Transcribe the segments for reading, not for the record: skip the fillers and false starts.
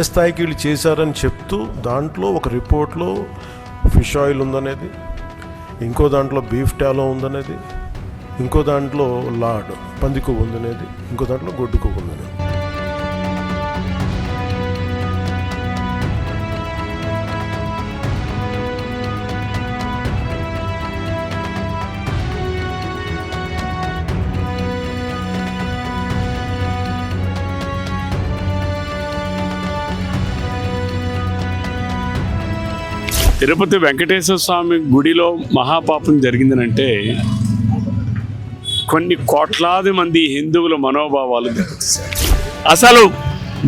స్థాయికి వీళ్ళు చేశారని చెప్తూ దాంట్లో ఒక రిపోర్ట్లో ఫిష్ ఆయిల్ ఉందనేది, ఇంకో దాంట్లో బీఫ్ టాలో ఉందనేది, ఇంకో దాంట్లో లాడ్ పంది కొవ్వు ఉందనేది, ఇంకో దాంట్లో గొడ్డు కొవ్వు ఉందనేది. తిరుపతి వెంకటేశ్వర స్వామి గుడిలో మహాపాపం జరిగిందనంటే కొన్ని కోట్లాది మంది హిందువుల మనోభావాలు దెబ్బతీశారు. అసలు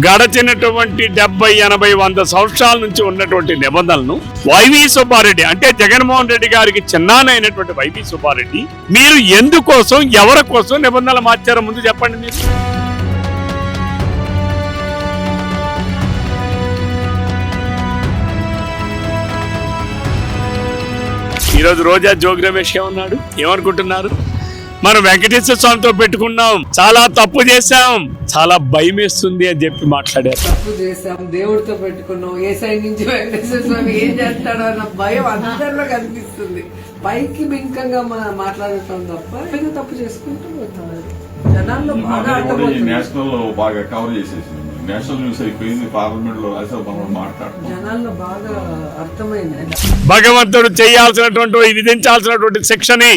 గడచినటువంటి 70, 80, 100 సంవత్సరాల నుంచి ఉన్నటువంటి నిబంధనలను వైవి సుబ్బారెడ్డి అంటే జగన్మోహన్ రెడ్డి గారికి చిన్నానైనటువంటి వైవి సుబ్బారెడ్డి మీరు ఎందుకోసం ఎవరి కోసం నిబంధనలు మార్చారో ముందు చెప్పండి. మీరు ఈరోజు రోజా జోగి రమేష్ ఏమన్నాడు, ఏమనుకుంటున్నారు? మనం వెంకటేశ్వర స్వామితో పెట్టుకున్నాం, చాలా తప్పు చేశాం, చాలా భయం వేస్తుంది అని చెప్పి మాట్లాడారు. తప్పు చేశాం, దేవుడితో పెట్టుకున్నాం, ఏ సైడ్ నుంచి వెంకటేశ్వర స్వామి ఏం చేస్తాడో అన్న భయం అందరిలో కనిపిస్తుంది. పైకి బింకంగా మాట్లాడటం తప్ప ఏదో తప్పు చేసుకుంటూ పోతున్నారు. జనాల్లో బాగా కవర్ చేసేసింది, నేషనల్ న్యూస్ అయిపోయింది, పార్లమెంట్ లో జనాల్లో బాగా అర్థమైంది. భగవంతుడు చేయాల్సినటువంటి విధించాల్సినటువంటి శిక్షని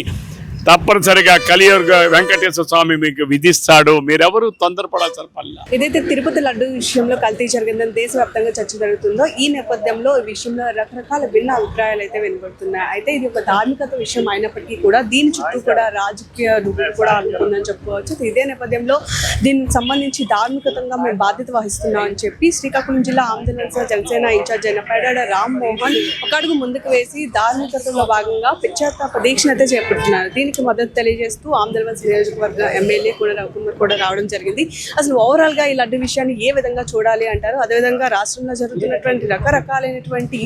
తప్పనిసరిగా కలియుగ వెంకటేశ్వర స్వామి మీకు విధిస్తాడు. మీరెవరు తొందరపడాల్సిన పని. ఏదైతే తిరుపతి లడ్డు విషయంలో కల్తీ జరిగిందని దేశవ్యాప్తంగా చర్చ జరుగుతుందో ఈ నేపథ్యంలో ఈ విషయంలో రకరకాల భిన్న అభిప్రాయాలు అయితే వినబడుతున్నాయి. అయితే ఇది ఒక ధార్మికత విషయం అయినప్పటికీ కూడా దీని చుట్టూ కూడా రాజకీయ రుగ్గులు కూడా అనుకుందని చెప్పుకోవచ్చు. ఇదే నేపథ్యంలో దీనికి సంబంధించి ధార్మికతంగా మేము బాధ్యత వహిస్తున్నాం అని చెప్పి శ్రీకాకుళం జిల్లా ఆంధ్రప్రదేశ్ జనసేన ఇన్ఛార్జ్ అయిన పేడాడ రామ్మోహన్ ఒక అడుగు ముందుకు వేసి ధార్మికతలో భాగంగా పిచ్చాతాప దీక్షను అయితే చేపడుతున్నారు. దీనికి మద్దతు తెలియజేస్తూ ఆంధ్రప్రదేశ్ నియోజకవర్గ ఎమ్మెల్యే కూడా రవికుమార్ కూడా రావడం జరిగింది. అసలు ఓవరాల్ గా ఈ లడ్డు విషయాన్ని ఏ విధంగా చూడాలి అంటారు, అదేవిధంగా రాష్ట్రంలో జరుగుతున్నటువంటి రకరకాలైనటువంటి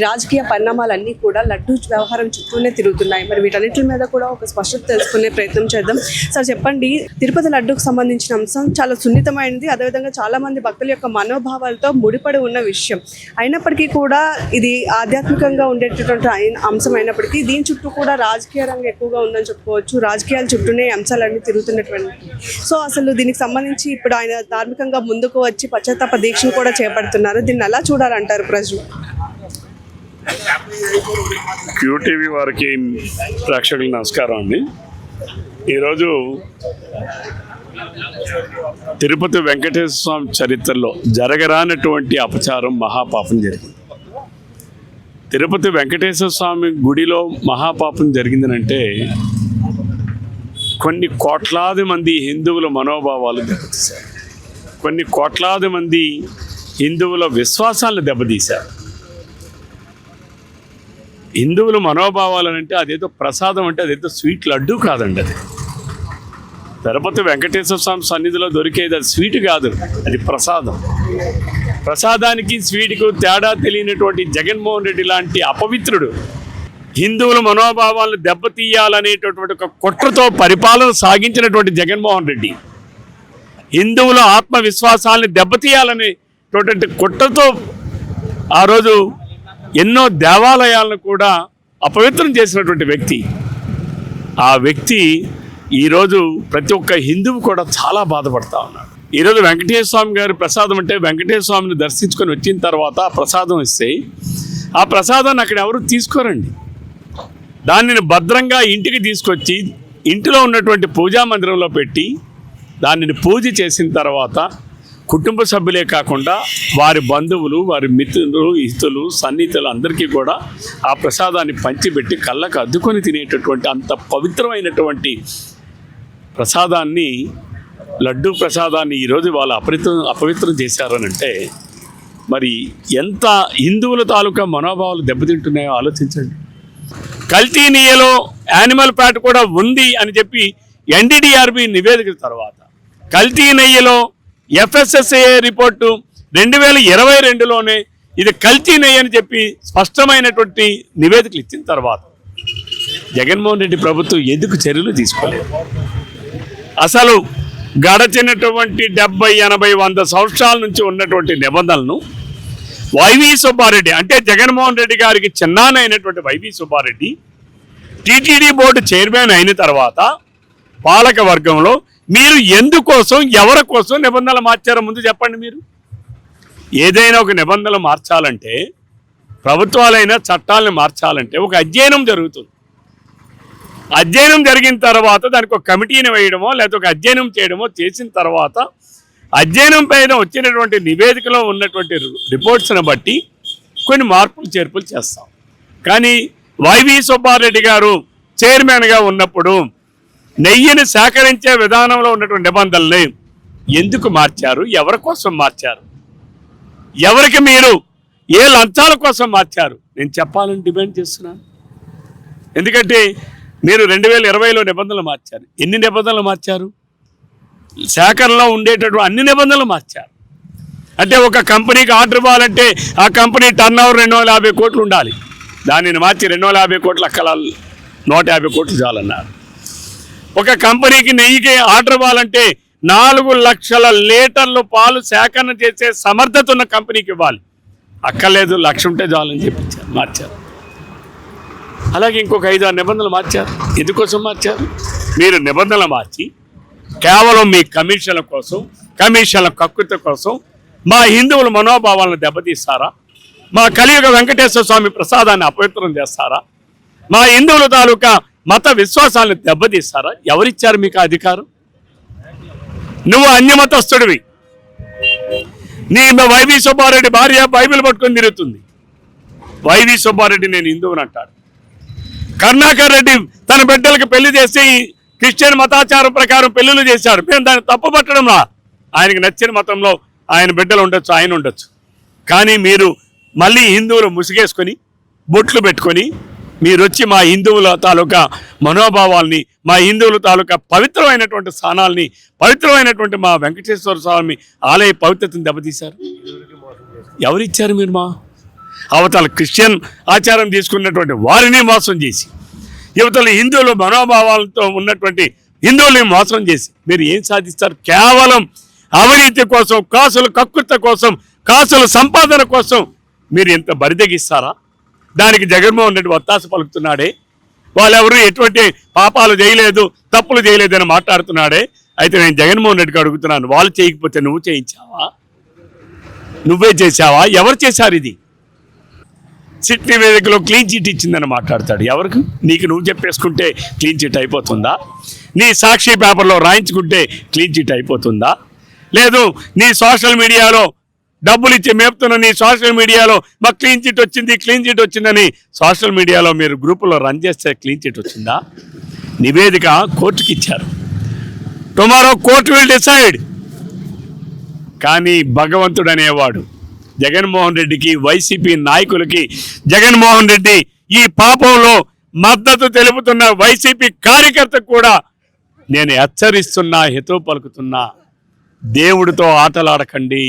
రాజకీయ పరిణామాలన్నీ కూడా లడ్డు వ్యవహారం చుట్టూనే తిరుగుతున్నాయి. మరి వీటన్నిటి మీద కూడా ఒక స్పష్టత తెలుసుకునే ప్రయత్నం చేద్దాం. సార్ చెప్పండి, తిరుపతి లడ్డుకు సంబంధించిన అంశం చాలా సున్నితమైనది, అదేవిధంగా చాలా మంది భక్తుల యొక్క మనోభావాలతో ముడిపడి ఉన్న విషయం అయినప్పటికీ కూడా ఇది ఆధ్యాత్మికంగా ఉండేటటువంటి అంశం అయినప్పటికీ దీని చుట్టూ కూడా రాజకీయ రంగం ఎక్కువగా ఉందని చెప్పుకోవచ్చు. రాజకీయాల చుట్టూనే అంశాలన్నీ తిరుగుతున్నటువంటి సో అసలు దీనికి సంబంధించి ఇప్పుడు ఆయన ధార్మికంగా ముందుకు వచ్చి పశ్చాత్తాప దీక్షను కూడా చేపడుతున్నారు. దీన్ని ఎలా చూడాలంటారు ప్రజలు? క్యూటీవీ వారికి ప్రేక్షకులకు నమస్కారం అండి. ఈరోజు తిరుపతి వెంకటేశ్వర స్వామి చరిత్రలో జరగరానటువంటి అపచారం, మహాపాపం జరిగింది. తిరుపతి వెంకటేశ్వర స్వామి గుడిలో మహాపాపం జరిగిందనంటే కొన్ని కోట్లాది మంది హిందువుల మనోభావాలు దెబ్బతీశారు. కొన్ని కోట్లాది మంది హిందువుల విశ్వాసాలను దెబ్బతీశారు. హిందువుల మనోభావాలు అంటే అదేదో ప్రసాదం అంటే అదేదో స్వీట్ లడ్డు కాదండి. అది తిరుపతి వెంకటేశ్వర స్వామి సన్నిధిలో దొరికేది అది స్వీట్ కాదు, అది ప్రసాదం. ప్రసాదానికి స్వీట్కు తేడా తెలియనటువంటి జగన్మోహన్ రెడ్డి లాంటి అపవిత్రుడు హిందువుల మనోభావాలను దెబ్బతీయాలనేటటువంటి ఒక కుట్రతో పరిపాలన సాగించినటువంటి జగన్మోహన్ రెడ్డి హిందువుల ఆత్మవిశ్వాసాలని దెబ్బతీయాలనేటటువంటి కుట్రతో ఆ రోజు ఎన్నో దేవాలయాలను కూడా అపవిత్రం చేసినటువంటి వ్యక్తి. ఆ వ్యక్తి ఈరోజు ప్రతి ఒక్క హిందువు కూడా చాలా బాధపడతా ఉన్నాడు. ఈరోజు వెంకటేశ్వర స్వామి గారి ప్రసాదం అంటే వెంకటేశ్వర స్వామిని దర్శించుకొని వచ్చిన తర్వాత ఆ ప్రసాదం ఇస్తే ఆ ప్రసాదాన్ని అక్కడ ఎవరు తీసుకోరండి. దానిని భద్రంగా ఇంటికి తీసుకొచ్చి ఇంటిలో ఉన్నటువంటి పూజా మందిరంలో పెట్టి దానిని పూజ చేసిన తర్వాత కుటుంబ సభ్యులే కాకుండా వారి బంధువులు, వారి మిత్రులు, హితులు, సన్నిహితులు అందరికీ కూడా ఆ ప్రసాదాన్ని పంచిపెట్టి కళ్ళకు అద్దుకొని తినేటటువంటి అంత పవిత్రమైనటువంటి ప్రసాదాన్ని, లడ్డూ ప్రసాదాన్ని ఈరోజు వాళ్ళు అపవిత్రం చేశారనంటే మరి ఎంత హిందువుల తాలూకా మనోభావాలు దెబ్బతింటున్నాయో ఆలోచించండి. కల్తీ నెయ్యిలో యానిమల్ ఫ్యాట్ కూడా ఉంది అని చెప్పి ఎన్డీడీఆర్బీ నివేదిక తర్వాత కల్తీ నెయ్యిలో FSSAI రిపోర్టు 2022లోనే ఇది కల్తీ నెయ్యి అని చెప్పి స్పష్టమైనటువంటి నివేదికలు ఇచ్చిన తర్వాత జగన్మోహన్ రెడ్డి ప్రభుత్వం ఎందుకు చర్యలు తీసుకోలేదు? అసలు గడచినటువంటి 70, 80, 100 సంవత్సరాల నుంచి ఉన్నటువంటి నిబంధనలను వైవి సుబ్బారెడ్డి అంటే జగన్మోహన్ రెడ్డి గారికి చిన్నానైనటువంటి YV Subbareddy TTD board chairman అయిన తర్వాత పాలక వర్గంలో మీరు ఎందుకోసం ఎవరి కోసం నిబంధనలు మార్చారో ముందు చెప్పండి. మీరు ఏదైనా ఒక నిబంధనలు మార్చాలంటే, ప్రభుత్వాలైనా చట్టాలను మార్చాలంటే ఒక అధ్యయనం జరుగుతుంది. అధ్యయనం జరిగిన తర్వాత దానికి ఒక కమిటీని వేయడమో లేకపోతే ఒక అధ్యయనం చేయడమో చేసిన తర్వాత అధ్యయనం పైన వచ్చినటువంటి నివేదికలో ఉన్నటువంటి రిపోర్ట్స్ని బట్టి కొన్ని మార్పులు చేర్పులు చేస్తాం. కానీ వైవి సుబ్బారెడ్డి గారు చైర్మన్గా ఉన్నప్పుడు నెయ్యిని సేకరించే విధానంలో ఉన్నటువంటి నిబంధనల్ని ఎందుకు మార్చారు, ఎవరి కోసం మార్చారు, ఎవరికి మీరు ఏ లంచాల కోసం మార్చారు నేను చెప్పాలని డిమాండ్ చేస్తున్నాను. ఎందుకంటే మీరు 2020లో నిబంధనలు మార్చారు. ఎన్ని నిబంధనలు మార్చారు? సేకరణలో ఉండేటటువంటి అన్ని నిబంధనలు మార్చారు. అంటే ఒక కంపెనీకి ఆర్డర్ ఇవ్వాలంటే ఆ కంపెనీ టర్న్ ఓవర్ 250 కోట్లు ఉండాలి. దానిని మార్చి 250 కోట్లు అక్కల 150 కోట్లు చాలన్నారు. ఒక కంపెనీకి నెయ్యికి ఆర్డర్ ఇవ్వాలంటే 4 లక్షల లీటర్లు పాలు సేకరణ చేసే సమర్థత ఉన్న కంపెనీకి ఇవ్వాలి. అక్కర్లేదు, 1,00,000 ఉంటే చాలని చెప్పించారు, మార్చారు. అలాగే ఇంకొక 5-6 నిబంధనలు మార్చారు. ఎందుకోసం మార్చారు? మీరు నిబంధనలు మార్చి కేవలం మీ కమిషన్ల కోసం, కమిషన్ల కక్కుర్తి కోసం మా హిందువుల మనోభావాలను దెబ్బతీస్తారా? మా కలియుగ వెంకటేశ్వర స్వామి ప్రసాదాన్ని అపవిత్రం చేస్తారా? మా హిందువుల తాలూకా మత విశ్వాసాలను దెబ్బతీస్తారా? ఎవరిచ్చారు మీకు అధికారం? నువ్వు అన్యమతస్తుడివి. నీ వైవి సుబ్బారెడ్డి భార్య బైబిల్ పట్టుకొని తిరుగుతుంది. వైవి సుబ్బారెడ్డి నేను హిందువుని అంటాడు. కరుణాకర్ రెడ్డి తన బిడ్డలకు పెళ్లి చేసి క్రిస్టియన్ మతాచారం ప్రకారం పెళ్లిళ్ళు చేశాడు. మేము దాన్ని తప్పుపట్టడంలా. ఆయనకి నచ్చిన మతంలో ఆయన బిడ్డలు ఉండొచ్చు, ఆయన ఉండొచ్చు. కానీ మీరు మళ్ళీ హిందువులు ముసుగేసుకొని బొట్లు పెట్టుకొని మీరు వచ్చి మా హిందువుల తాలూకా మనోభావాల్ని, మా హిందువుల తాలూకా పవిత్రమైనటువంటి స్థానాల్ని, పవిత్రమైనటువంటి మా వెంకటేశ్వర స్వామి ఆలయ పవిత్రతను దెబ్బతీశారు. ఎవరిచ్చారు మీరు? మా అవతల క్రిస్టియన్ ఆచారం తీసుకున్నటువంటి వారిని మోసం చేసి, యువతలు హిందువుల మనోభావాలతో ఉన్నటువంటి హిందువుల్ని మోసం చేసి మీరు ఏం సాధిస్తారు? కేవలం అవినీతి కోసం, కాసుల కక్కుర్త కోసం, కాసుల సంపాదన కోసం మీరు ఎంత బరిదెగిస్తారా? దానికి జగన్మోహన్ రెడ్డి ఒత్తాస పలుకుతున్నాడే. వాళ్ళెవరు ఎటువంటి పాపాలు చేయలేదు, తప్పులు చేయలేదని మాట్లాడుతున్నాడే. అయితే నేను జగన్మోహన్ రెడ్డికి అడుగుతున్నాను, వాళ్ళు చేయకపోతే నువ్వు చేయించావా? నువ్వే చేశావా? ఎవరు చేశారు? ఇది సిట్ నివేదికలో క్లీన్ చిట్ ఇచ్చిందని మాట్లాడతాడు. ఎవరికి? నీకు నువ్వు చెప్పేసుకుంటే క్లీన్ చిట్ అయిపోతుందా? నీ సాక్షి పేపర్లో రాయించుకుంటే క్లీన్ చిట్ అయిపోతుందా? లేదు నీ సోషల్ మీడియాలో డబ్బులు ఇచ్చి మేపుతున్న నీ సోషల్ మీడియాలో మాకు క్లీన్ చిట్ వచ్చింది, క్లీన్ చిట్ వచ్చిందని సోషల్ మీడియాలో మీరు గ్రూపులో రన్ చేస్తే క్లీన్ చిట్ వచ్చిందా? నివేదిక కోర్టుకి ఇచ్చారు. Tomorrow court will decide. కానీ భగవంతుడు అనేవాడు జగన్మోహన్ రెడ్డికి, వైసీపీ నాయకులకి, జగన్మోహన్ రెడ్డి ఈ పాపంలో మద్దతు తెలుపుతున్న వైసీపీ కార్యకర్తకు కూడా నేను హెచ్చరిస్తున్నా, హితవు పలుకుతున్నా, దేవుడితో ఆటలాడకండి.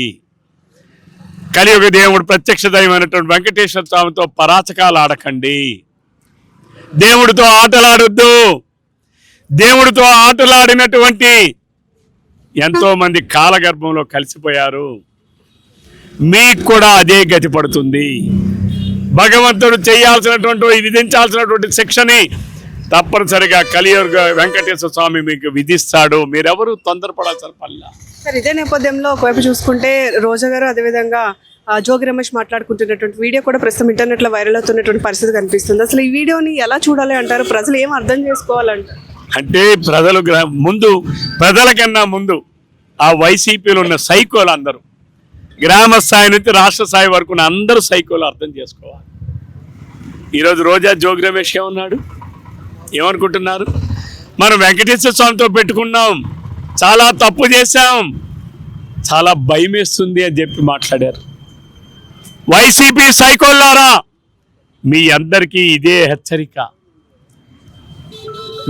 కలియుగ దేవుడు ప్రత్యక్ష దైవమైనటువంటి వెంకటేశ్వర స్వామితో పరాచకాలు ఆడకండి. దేవుడితో ఆటలాడొద్దు. దేవుడితో ఆటలాడినటువంటి ఎంతో మంది కాలగర్భంలో కలిసిపోయారు. మీకు కూడా అదే గతి పడుతుంది. భగవంతుడు చేయాల్సినటువంటి, విధించాల్సినటువంటి శిక్షని తప్పనిసరిగా కలియుగ వెంకటేశ్వర స్వామి మీకు విధిస్తాడు. మీరెవరు తొందరపడాల్సిన పనిలా. సార్, ఇదే నేపథ్యంలో ఒకవైపు చూసుకుంటే రోజా గారు, అదేవిధంగా జోగి రమేష్ మాట్లాడుకుంటున్నటువంటి వీడియో కూడా ప్రస్తుతం ఇంటర్నెట్లో వైరల్ అవుతున్నటువంటి పరిస్థితి కనిపిస్తుంది. అసలు ఈ వీడియోని ఎలా చూడాలి అంటారు? ప్రజలు ఏం అర్థం చేసుకోవాలంటారు? అంటే ప్రజల కన్నా ముందు ఆ వైసీపీలో ఉన్న సైకోలు అందరూ, గ్రామ స్థాయి నుంచి రాష్ట్ర స్థాయి వరకు ఉన్న అందరూ సైకోలు అర్థం చేసుకోవాలి. ఈరోజు రోజా జోగి రమేష్ ఏమన్నాడు? ఏమనుకుంటున్నారు? మనం వెంకటేశ్వర స్వామితో పెట్టుకున్నాం, చాలా తప్పు చేశాం, చాలా భయమేస్తుంది అని చెప్పి మాట్లాడారు. వైసీపీ సైకోల్లారా, మీ అందరికీ ఇదే హెచ్చరిక.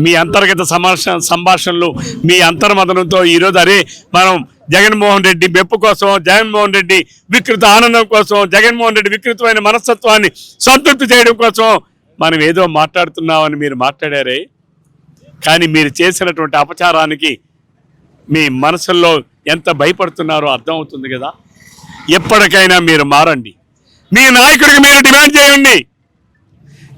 మీ అంతర్గత సంభాషణలు, మీ అంతర్మదనంతో ఈరోజు అరే మనం జగన్మోహన్ రెడ్డి మెప్పు కోసం, జగన్మోహన్ రెడ్డి వికృత ఆనందం కోసం, జగన్మోహన్ రెడ్డి వికృతమైన మనస్తత్వాన్ని సంతృప్తి చేయడం కోసం మనం ఏదో మాట్లాడుతున్నామని మీరు మాట్లాడారే. కానీ మీరు చేసినటువంటి అపచారానికి మీ మనసుల్లో ఎంత భయపడుతున్నారో అర్థమవుతుంది కదా. ఎప్పటికైనా మీరు మారండి. మీ నాయకుడికి మీరు డిమాండ్ చేయండి.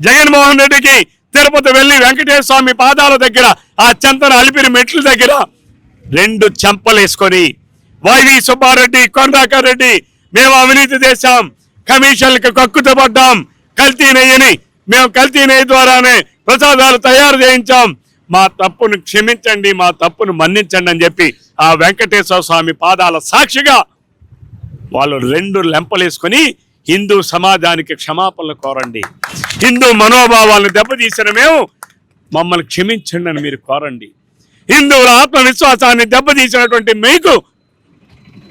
జగన్మోహన్ రెడ్డికి తిరుపతి వెళ్ళి వెంకటేశ్వర స్వామి పాదాల దగ్గర ఆ చంతన అలిపిరి మెట్ల దగ్గర 2 చెంపలేసుకొని వైవి సుబ్బారెడ్డి, కొండాకర్ రెడ్డి మేము అవినీతి చేశాం, కమిషన్లకు కక్కుతో పడ్డాం, కల్తీ నెయ్యని మేము కల్తీ నెయ్యి ద్వారానే ప్రసాదాలు తయారు చేయించాం, మా తప్పును క్షమించండి, మా తప్పును మన్నించండి అని చెప్పి ఆ వెంకటేశ్వర స్వామి పాదాల సాక్షిగా వాళ్ళు 2 లెంపలేసుకొని హిందూ సమాజానికి క్షమాపణలు కోరండి. హిందూ మనోభావాలను దెబ్బతీసిన మేము మమ్మల్ని క్షమించండి అని మీరు కోరండి. హిందువుల ఆత్మవిశ్వాసాన్ని దెబ్బతీసినటువంటి మీకు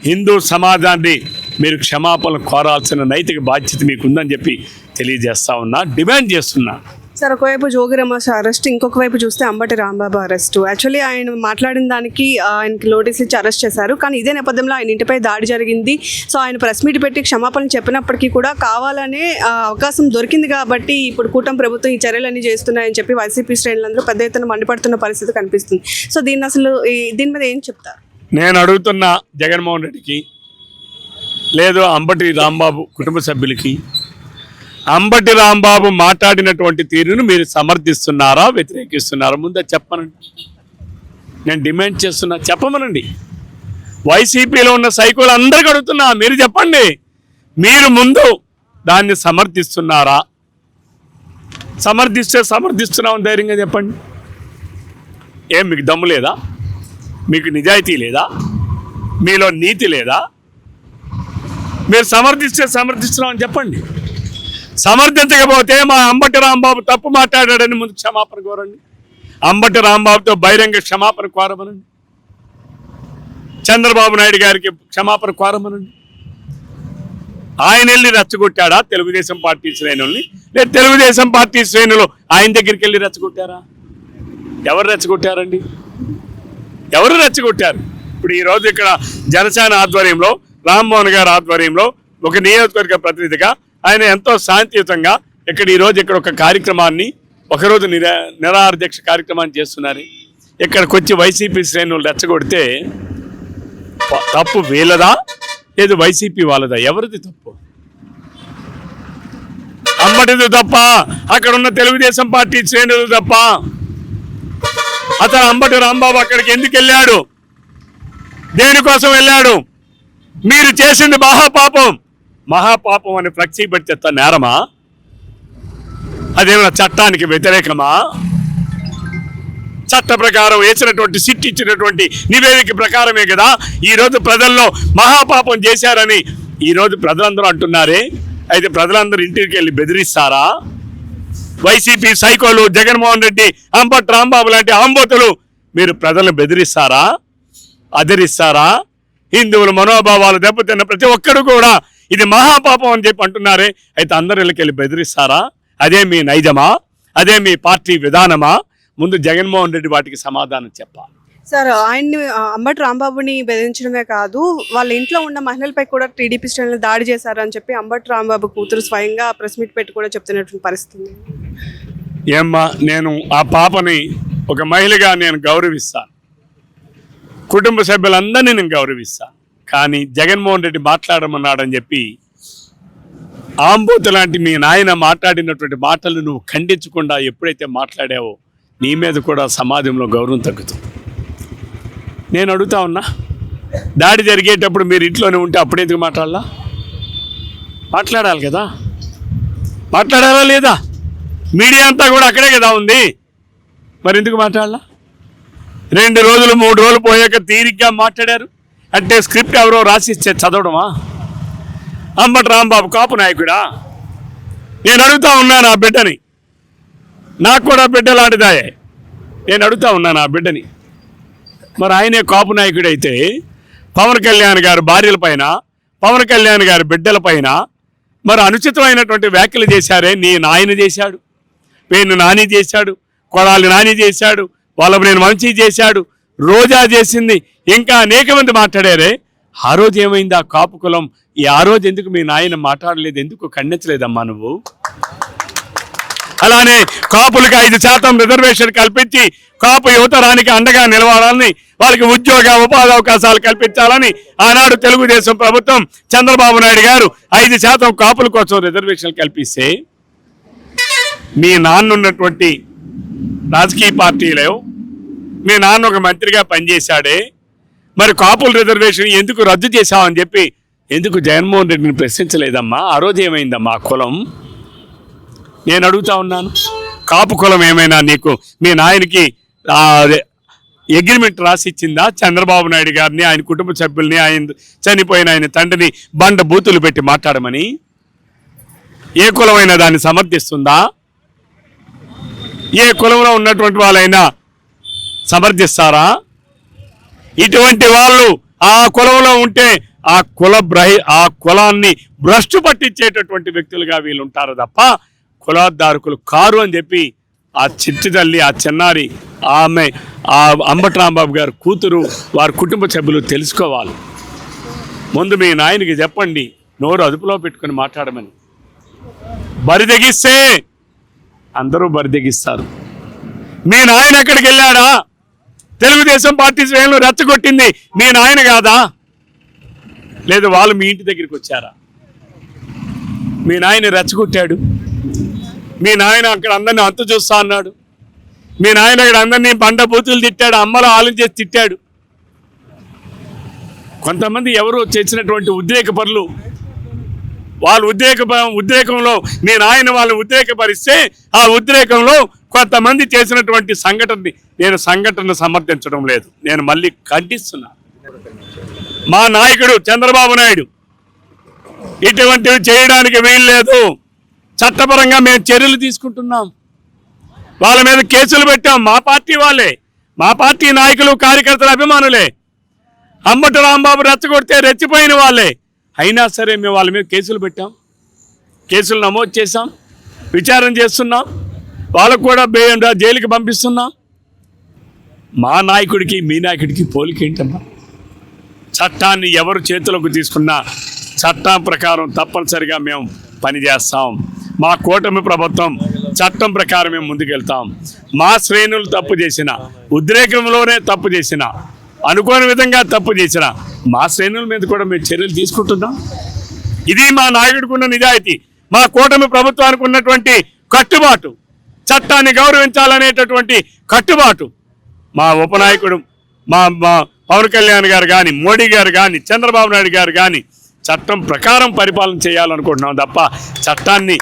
హిందూ సమాజాన్ని మీరు క్షమాపణలు కోరాల్సిన నైతిక బాధ్యత మీకు ఉందని చెప్పి తెలియజేస్తా ఉన్నా, డిమాండ్ చేస్తున్నా. సార్, ఒకవైపు జోగి రమేష్ అరెస్ట్, ఇంకొక వైపు చూస్తే అంబటి రాంబాబు అరెస్ట్. యాక్చువల్లీ ఆయన మాట్లాడిన దానికి ఆయనకి నోటీసులు ఇచ్చి అరెస్ట్ చేశారు. కానీ ఇదే నేపథ్యంలో ఆయన ఇంటిపై దాడి జరిగింది. సో ఆయన ప్రెస్ మీట్ పెట్టి క్షమాపణ చెప్పినప్పటికీ కూడా కావాలనే అవకాశం దొరికింది కాబట్టి ఇప్పుడు కూటమి ప్రభుత్వం ఈ చర్యలన్నీ చేస్తున్నాయని చెప్పి వైసీపీ శ్రేణులందరూ పెద్ద ఎత్తున మండిపడుతున్న పరిస్థితి కనిపిస్తుంది. సో దీని మీద ఏం చెప్తారు? నేను అడుగుతున్నా జగన్మోహన్ రెడ్డికి, లేదు అంబటి రాంబాబు కుటుంబ సభ్యులకి, అంబటి రాంబాబు మాట్లాడినటువంటి తీరును మీరు సమర్థిస్తున్నారా, వ్యతిరేకిస్తున్నారా? ముందే చెప్పనండి. నేను డిమాండ్ చేస్తున్నా, చెప్పమనండి. వైసీపీలో ఉన్న సైకోలు అందరికీ అడుగుతున్నా, మీరు చెప్పండి. మీరు ముందు దాన్ని సమర్థిస్తున్నారా? సమర్థిస్తున్నామని ధైర్యంగా చెప్పండి. ఏం మీకు దమ్ము లేదా? మీకు నిజాయితీ లేదా? మీలో నీతి లేదా? మీరు సమర్థిస్తున్నామని చెప్పండి. సమర్థించకపోతే మా అంబటి రాంబాబు తప్పు మాట్లాడాడని ముందు క్షమాపణ కోరండి. అంబటి రాంబాబుతో బహిరంగ క్షమాపణ కోరమనండి. చంద్రబాబు నాయుడు గారికి క్షమాపణ కోరమనండి. ఆయన వెళ్ళి రెచ్చగొట్టాడా తెలుగుదేశం పార్టీ శ్రేణుల్ని? లేదు తెలుగుదేశం పార్టీ శ్రేణులు ఆయన దగ్గరికి వెళ్ళి రెచ్చగొట్టారా? ఎవరు రెచ్చగొట్టారండి? ఎవరు రెచ్చగొట్టారు? ఇప్పుడు ఈరోజు ఇక్కడ జనసేన ఆధ్వర్యంలో, రామ్మోహన్ గారి ఆధ్వర్యంలో ఒక నియోజకవర్గ ప్రతినిధిగా ఆయన ఎంతో శాంతియుతంగా ఈరోజు ఇక్కడ ఒక కార్యక్రమాన్ని, ఒకరోజు నిరాహార దీక్ష కార్యక్రమాన్ని చేస్తున్నారు. ఇక్కడికి వచ్చి వైసీపీ శ్రేణులు రెచ్చగొడితే తప్పు వీళ్ళదా లేదు వైసీపీ వాళ్ళదా? ఎవరిది తప్పు? అంబటిది తప్ప? అక్కడ ఉన్న తెలుగుదేశం పార్టీ శ్రేణులు తప్ప? అతను అంబటి రాంబాబు అక్కడికి ఎందుకు వెళ్ళాడు? దేనికోసం వెళ్ళాడు? మీరు చేసింది మహాపాపం అని ఫ్లెక్సీ పెడితే నేరమా? అదేమైనా చట్టానికి వ్యతిరేకమా? చట్ట ప్రకారం వేసినటువంటి సిట్ ఇచ్చినటువంటి నివేదిక ప్రకారమే కదా ఈరోజు ప్రజల్లో మహాపాపం చేశారని ఈరోజు ప్రజలందరూ అంటున్నారే. అయితే ప్రజలందరూ ఇంటికి వెళ్ళి బెదిరిస్తారా? వైసీపీ సైకోలు, జగన్మోహన్ రెడ్డి, అంబటి రాంబాబు లాంటి ఆంబోతులు మీరు ప్రజలను బెదిరిస్తారా? అదిరిస్తారా? హిందువుల మనోభావాలు దెబ్బతిన్న ప్రతి ఒక్కరు కూడా ఇది మహాపాపం అని చెప్పి అంటున్నారే. అయితే అందరు వెళ్ళి బెదిరిస్తారా? అదే మీ నైజమా? అదే మీ పార్టీ విధానమా? ముందు జగన్మోహన్ రెడ్డి వాటికి సమాధానం చెప్పాలి. సార్, ఆయన్ని అంబటి రాంబాబుని బెదిరించడమే కాదు, వాళ్ళ ఇంట్లో ఉన్న మహిళలపై కూడా టీడీపీ శ్రేణులు దాడి చేశారని చెప్పి అంబటి రాంబాబు కూతురు స్వయంగా ప్రెస్ మీట్ పెట్టి కూడా చెప్తున్నటువంటి పరిస్థితి. ఏమ్మా, నేను ఆ పాపని ఒక మహిళగా నేను గౌరవిస్తాను, కుటుంబ సభ్యులందరినీ నేను గౌరవిస్తాను. కానీ జగన్మోహన్ రెడ్డి మాట్లాడమన్నాడని చెప్పి ఆంబోతు లాంటి మీ నాయన మాట్లాడినటువంటి మాటలు నువ్వు ఖండించకుండా ఎప్పుడైతే మాట్లాడావో నీ మీద కూడా సమాజంలో గౌరవం తగ్గుతుంది. నేను అడుగుతా ఉన్నా, దాడి జరిగేటప్పుడు మీరు ఇంట్లోనే ఉంటే అప్పుడెందుకు మాట్లాడాలి కదా? మాట్లాడాలా లేదా? మీడియా అంతా కూడా అక్కడే కదా ఉంది, మరి ఎందుకు మాట్లాడాలా? 2 రోజులు 3 రోజులు పోయాక తీరిగ్గా మాట్లాడారు అంటే స్క్రిప్ట్ ఎవరో రాసిస్తే చదవడమా? అంబటి రాంబాబు కాపు నాయకుడా? నేను అడుగుతా ఉన్నాను ఆ బిడ్డని, నాకు కూడా బిడ్డ లాంటిదాయే. నేను అడుగుతా ఉన్నాను ఆ బిడ్డని. మరి ఆయనే కాపు నాయకుడైతే పవన్ కళ్యాణ్ గారి భార్యల పైన, పవన్ కళ్యాణ్ గారి బిడ్డల పైన మరి అనుచితమైనటువంటి వ్యాఖ్యలు చేశారే. నీ నాయన చేశాడు, పేరు నాని చేశాడు, కొడాలి నాని చేశాడు, నేను మంచి చేశాడు, రోజా చేసింది, ఇంకా అనేక మంది మాట్లాడారే. ఆ రోజు ఏమైంది ఆ కాపు కులం? ఆ రోజు ఎందుకు మీ నాయన మాట్లాడలేదు? ఎందుకు ఖండించలేదమ్మా నువ్వు? అలానే కాపులకు 5% రిజర్వేషన్ కల్పించి కాపు యువతరానికి అండగా నిలవాలని, వాళ్ళకి ఉద్యోగ ఉపాధి అవకాశాలు కల్పించాలని ఆనాడు తెలుగుదేశం ప్రభుత్వం చంద్రబాబు నాయుడు గారు 5% కాపుల కోసం రిజర్వేషన్ కల్పిస్తే, మీ నాన్న ఉన్నటువంటి రాజకీయ పార్టీలో మీ నాన్న ఒక మంత్రిగా పనిచేశాడే, మరి కాపుల రిజర్వేషన్ ఎందుకు రద్దు చేశామని చెప్పి ఎందుకు జగన్మోహన్ రెడ్డిని ప్రశ్నించలేదమ్మా? ఆ రోజు ఏమైందమ్మా కులం? నేను అడుగుతా ఉన్నాను. కాపు కులం ఏమైనా నీకు మీ నాయనకి అగ్రిమెంట్ రాసి ఇచ్చిందా? చంద్రబాబు నాయుడు గారిని, ఆయన కుటుంబ సభ్యుల్ని, ఆయన చనిపోయిన ఆయన తండ్రిని బండ బూతులు పెట్టి మాట్లాడమని ఏ కులమైనా దాన్ని సమర్థిస్తుందా? ఏ కులంలో ఉన్నటువంటి వాళ్ళైనా సమర్థిస్తారా? ఇటువంటి వాళ్ళు ఆ కులంలో ఉంటే ఆ కులాన్ని భ్రష్టు పట్టించేటటువంటి వ్యక్తులుగా వీళ్ళు ఉంటారు తప్ప కులాధారకులు కారు అని చెప్పి ఆ చిట్టి తల్లి, ఆ చిన్నారి, ఆమె, ఆ అంబటి రాంబాబు గారు కూతురు, వారి కుటుంబ సభ్యులు తెలుసుకోవాలి. ముందు మీ నాయనకి చెప్పండి నోరు అదుపులో పెట్టుకుని మాట్లాడమని. బరిదెగిస్తే అందరూ బరిదెగిస్తారు. మీ నాయన ఎక్కడికి వెళ్ళాడా? తెలుగుదేశం పార్టీ శ్రేణులు రెచ్చగొట్టింది మీ నాయన కాదా? లేదు వాళ్ళు మీ ఇంటి దగ్గరికి వచ్చారా? మీ నాయన రెచ్చగొట్టాడు. మీ నాయన అక్కడ అందరినీ అంతు చూస్తా అన్నాడు. మీ నాయన అక్కడ అందరినీ బండ బూతులు తిట్టాడు, అమ్మలో ఆలోచించేసి తిట్టాడు. కొంతమంది ఎవరో చేసినటువంటి ఉద్రేకపరులు, వాళ్ళు ఉద్రేకంలో మీ నాయన వాళ్ళని ఉద్రేకపరిస్తే ఆ ఉద్రేకంలో కొంతమంది చేసినటువంటి సంఘటనని నేను సంఘటనను సమర్థించడం లేదు, నేను మళ్ళీ ఖండిస్తున్నా. మా నాయకుడు చంద్రబాబు నాయుడు ఇటువంటివి చేయడానికి వీల్లేదు. చట్టపరంగా మేము చర్యలు తీసుకుంటున్నాం. వాళ్ళ మీద కేసులు పెట్టాం. మా పార్టీ వాళ్ళే, మా పార్టీ నాయకులు, కార్యకర్తల అభిమానులే. అంబటి రాంబాబు రెచ్చగొడితే రెచ్చిపోయిన వాళ్ళే. అయినా సరే మేము వాళ్ళ మీద కేసులు పెట్టాం, కేసులు నమోదు చేశాం, విచారణ చేస్తున్నాం, వాళ్ళకు కూడా జైలుకి పంపిస్తున్నాం. మా నాయకుడికి మీ నాయకుడికి పోలికేంటమ్మా? చట్టాన్ని ఎవరు చేతులకు తీసుకున్నా చట్టం ప్రకారం తప్పనిసరిగా మేము పనిచేస్తాం. మా కూటమి ప్రభుత్వం చట్టం ప్రకారం మేము ముందుకెళ్తాం. మా శ్రేణులు తప్పు చేసిన, ఉద్రేకంలోనే తప్పు చేసిన, అనుకోని విధంగా తప్పు చేసిన మా శ్రేణుల మీద కూడా మేము చర్యలు తీసుకుంటున్నాం. ఇది మా నాయకుడికి ఉన్న నిజాయితీ, మా కూటమి ప్రభుత్వానికి ఉన్నటువంటి కట్టుబాటు, చట్టాన్ని గౌరవించాలనేటటువంటి కట్టుబాటు. మా ఉపనాయకుడు మా పవన్ కళ్యాణ్ గారు కానీ, మోడీ గారు కానీ, చంద్రబాబు నాయుడు గారు కానీ చట్టం ప్రకారం పరిపాలన చేయాలనుకుంటున్నాం తప్ప చట్టాన్ని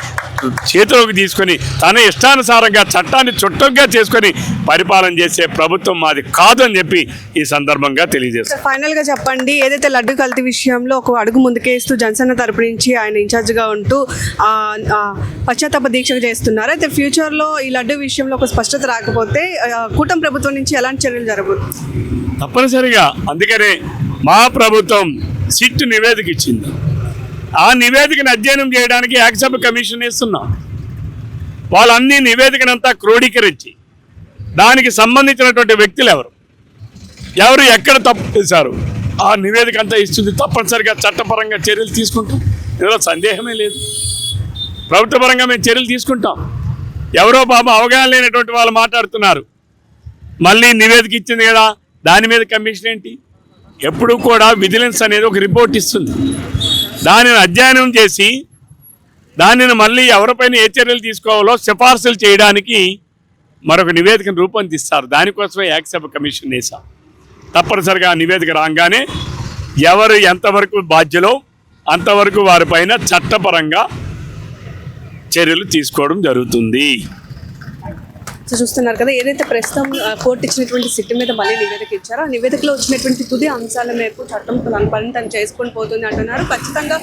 చేతిలోకి తీసుకొని తన ఇష్టానుసారంగా చట్టాన్ని చుట్టంగా చేసుకొని పరిపాలన చేసే ప్రభుత్వం మాది కాదు అని చెప్పి ఈ సందర్భంగా తెలియజేస్తాం. ఫైనల్ గా చెప్పండి, ఏదైతే లడ్డు కల్తీ విషయంలో ఒక అడుగు ముందుకేస్తూ జనసేన తరపు నుంచి ఆయన ఇన్ఛార్జ్గా ఉంటూ పశ్చాత్తాప దీక్ష చేస్తున్నారు. అయితే ఫ్యూచర్లో ఈ లడ్డు విషయంలో ఒక స్పష్టత రాకపోతే కూటమి ప్రభుత్వం నుంచి ఎలాంటి చర్యలు జరగబోతుంది? తప్పనిసరిగా. అందుకనే మా ప్రభుత్వం సిట్ నివేదిక ఇచ్చింది. ఆ నివేదికను అధ్యయనం చేయడానికి యాక్సెప్ట్ కమిషన్ వేస్తున్నాం. వాళ్ళన్ని నివేదికనంతా క్రోడీకరించి దానికి సంబంధించినటువంటి వ్యక్తులు ఎవరు ఎక్కడ తప్పు చేశారు ఆ నివేదిక అంతా ఇస్తుంది. తప్పనిసరిగా చట్టపరంగా చర్యలు తీసుకుంటాం, ఇందులో సందేహమే లేదు. ప్రభుత్వపరంగా మేము చర్యలు తీసుకుంటాం. ఎవరో పాపం అవగాహన లేనటువంటి వాళ్ళు మాట్లాడుతున్నారు. మళ్ళీ నివేదిక ఇచ్చింది కదా, దాని మీద కమిషన్ ఏంటి? ఎప్పుడు కూడా విజిలెన్స్ అనేది ఒక రిపోర్ట్ ఇస్తుంది. దానిని అధ్యయనం చేసి దానిని మళ్ళీ ఎవరిపైన ఏ చర్యలు తీసుకోవాలో సిఫార్సులు చేయడానికి మరొక నివేదికను రూపొందిస్తారు. దానికోసమే యాక్సెప్ట్ కమిషన్ వేశాం. తప్పనిసరిగా ఆ నివేదిక రాగానే ఎవరు ఎంతవరకు బాధ్యులో అంతవరకు వారిపైన చట్టపరంగా చర్యలు తీసుకోవడం జరుగుతుంది. సో చూస్తున్నారు కదా, ఏదైతే ప్రస్తుతం కోర్టు ఇచ్చినటువంటి సిట్ మీద మళ్ళీ నివేదిక ఇచ్చారో ఆ నివేదికలో వచ్చినటువంటి తుది అంశాల మేరకు చట్టం తన పని తను చేసుకొని పోతుంది అంటున్నారు. ఖచ్చితంగా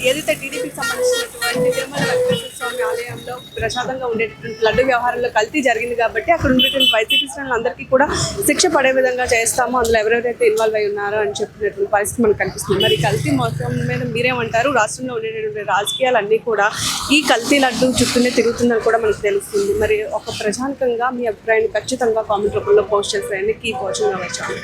ఏదైతే టీడీపీకి సంబంధించినటువంటి తిరుమల వెంకటేశ్వర స్వామి ఆలయంలో ప్రశాంతంగా ఉండేటటువంటి లడ్డు వ్యవహారంలో కల్తీ జరిగింది కాబట్టి అక్కడ ఉండేటువంటి వైసీపీ శ్రేణులందరికీ కూడా శిక్ష పడే విధంగా చేస్తాము, అందులో ఎవరెవరైతే ఇన్వాల్వ్ అయి ఉన్నారో అని చెప్పినటువంటి పరిస్థితి మనకు కనిపిస్తుంది. మరి కల్తీ మొత్తం మీద మీరేమంటారు? రాష్ట్రంలో ఉండేటువంటి రాజకీయాలన్నీ కూడా ఈ కల్తీ లడ్డు చుట్టూనే తిరుగుతుందని కూడా మనకు తెలుస్తుంది. మరి ఒక ప్రజానికంగా మీ అభిప్రాయాన్ని ఖచ్చితంగా కామెంట్ రూపంలో పోస్ట్ చేసేయండి. Keep watching our channel.